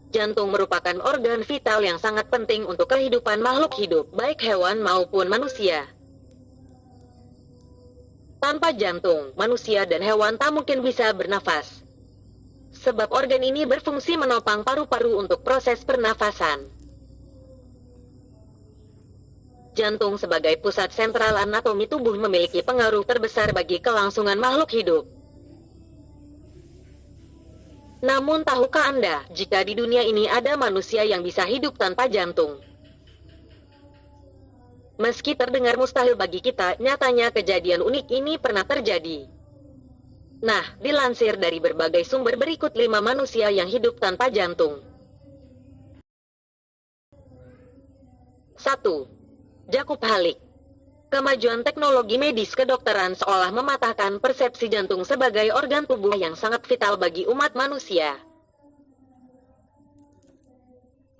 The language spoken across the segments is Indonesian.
Jantung merupakan organ vital yang sangat penting untuk kehidupan makhluk hidup, baik hewan maupun manusia. Tanpa jantung, manusia dan hewan tak mungkin bisa bernafas. Sebab organ ini berfungsi menopang paru-paru untuk proses pernafasan. Jantung sebagai pusat sentral anatomi tubuh memiliki pengaruh terbesar bagi kelangsungan makhluk hidup. Namun tahukah Anda, jika di dunia ini ada manusia yang bisa hidup tanpa jantung? Meski terdengar mustahil bagi kita, nyatanya kejadian unik ini pernah terjadi. Nah, dilansir dari berbagai sumber berikut 5 manusia yang hidup tanpa jantung. 1. Jakub Halik. Kemajuan teknologi medis kedokteran seolah mematahkan persepsi jantung sebagai organ tubuh yang sangat vital bagi umat manusia.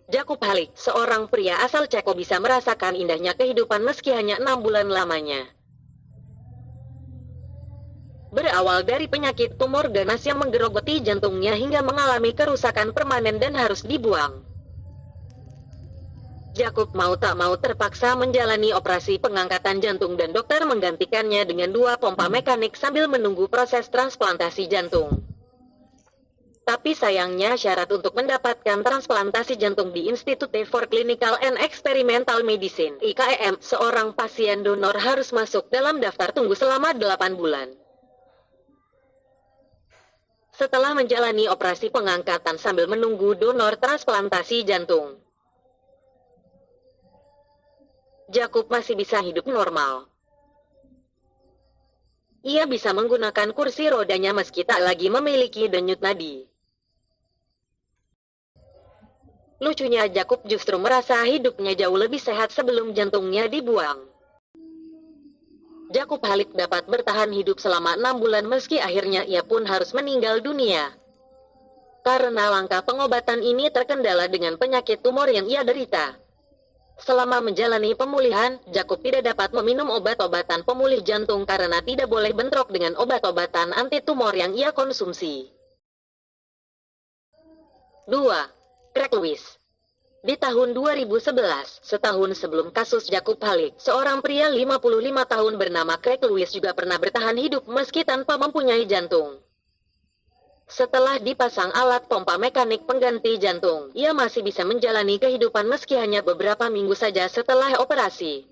Jakub Halik, seorang pria asal Ceko, bisa merasakan indahnya kehidupan meski hanya 6 bulan lamanya. Berawal dari penyakit tumor ganas yang menggerogoti jantungnya hingga mengalami kerusakan permanen dan harus dibuang. Jakub mau tak mau terpaksa menjalani operasi pengangkatan jantung dan dokter menggantikannya dengan 2 pompa mekanik sambil menunggu proses transplantasi jantung. Tapi sayangnya syarat untuk mendapatkan transplantasi jantung di Institute for Clinical and Experimental Medicine (IKEM), seorang pasien donor harus masuk dalam daftar tunggu selama 8 bulan. Setelah menjalani operasi pengangkatan sambil menunggu donor transplantasi jantung, Jakub masih bisa hidup normal. Ia bisa menggunakan kursi rodanya meski tak lagi memiliki denyut nadi. Lucunya, Jakub justru merasa hidupnya jauh lebih sehat sebelum jantungnya dibuang. Jakub Halik dapat bertahan hidup selama 6 bulan meski akhirnya ia pun harus meninggal dunia. Karena langkah pengobatan ini terkendala dengan penyakit tumor yang ia derita. Selama menjalani pemulihan, Jakub tidak dapat meminum obat-obatan pemulih jantung karena tidak boleh bentrok dengan obat-obatan anti tumor yang ia konsumsi. 2. Craig Lewis. Di tahun 2011, setahun sebelum kasus Jakub Halik, seorang pria 55 tahun bernama Craig Lewis juga pernah bertahan hidup meski tanpa mempunyai jantung. Setelah dipasang alat pompa mekanik pengganti jantung, ia masih bisa menjalani kehidupan meski hanya beberapa minggu saja setelah operasi.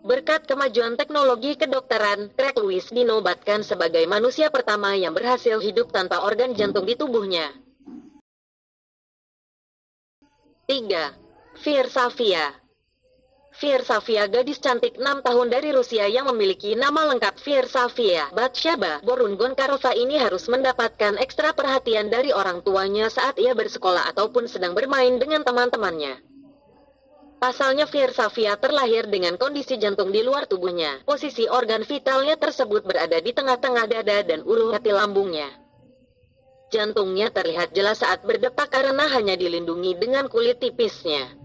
Berkat kemajuan teknologi kedokteran, Craig Lewis dinobatkan sebagai manusia pertama yang berhasil hidup tanpa organ jantung di tubuhnya. 3. Fir Safia. Fir Safia, gadis cantik 6 tahun dari Rusia yang memiliki nama lengkap Fir Safia Batsheba Borungonkarova ini harus mendapatkan ekstra perhatian dari orang tuanya saat ia bersekolah ataupun sedang bermain dengan teman-temannya. Pasalnya Fir Safia terlahir dengan kondisi jantung di luar tubuhnya. Posisi organ vitalnya tersebut berada di tengah-tengah dada dan ulu hati lambungnya. Jantungnya terlihat jelas saat berdetak karena hanya dilindungi dengan kulit tipisnya.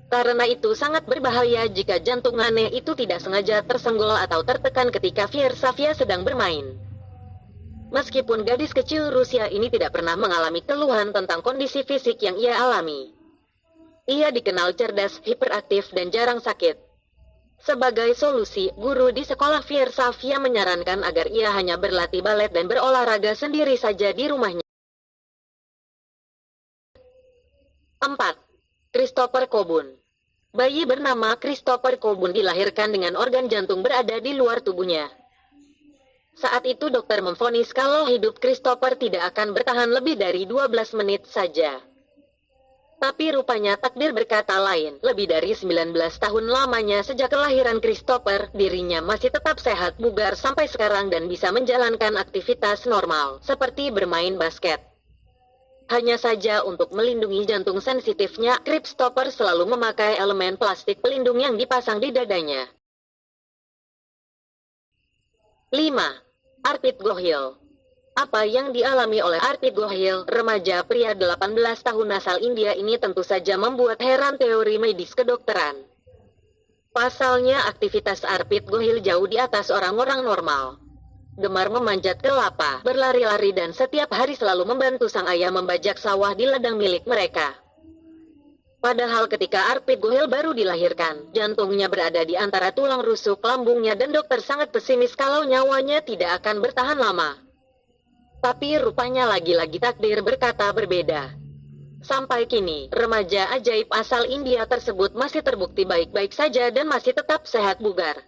Karena itu sangat berbahaya jika jantungannya itu tidak sengaja tersenggol atau tertekan ketika Fir Safia sedang bermain. Meskipun gadis kecil Rusia ini tidak pernah mengalami keluhan tentang kondisi fisik yang ia alami. Ia dikenal cerdas, hiperaktif, dan jarang sakit. Sebagai solusi, guru di sekolah Fir Safia menyarankan agar ia hanya berlatih balet dan berolahraga sendiri saja di rumahnya. 4. Christopher Kobun. Bayi bernama Christopher Kobun dilahirkan dengan organ jantung berada di luar tubuhnya. Saat itu dokter memvonis kalau hidup Christopher tidak akan bertahan lebih dari 12 menit saja. Tapi rupanya takdir berkata lain. Lebih dari 19 tahun lamanya sejak kelahiran Christopher, dirinya masih tetap sehat, bugar sampai sekarang dan bisa menjalankan aktivitas normal, seperti bermain basket. Hanya saja untuk melindungi jantung sensitifnya, Christopher selalu memakai elemen plastik pelindung yang dipasang di dadanya. 5. Arpit Gohil. Apa yang dialami oleh Arpit Gohil, remaja pria 18 tahun asal India ini tentu saja membuat heran teori medis kedokteran. Pasalnya aktivitas Arpit Gohil jauh di atas orang-orang normal. gemar memanjat kelapa, berlari-lari dan setiap hari selalu membantu sang ayah membajak sawah di ladang milik mereka. Padahal ketika Arpit Gohel baru dilahirkan, jantungnya berada di antara tulang rusuk lambungnya dan dokter sangat pesimis kalau nyawanya tidak akan bertahan lama. Tapi rupanya lagi-lagi takdir berkata berbeda. Sampai kini, remaja ajaib asal India tersebut masih terbukti baik-baik saja dan masih tetap sehat bugar.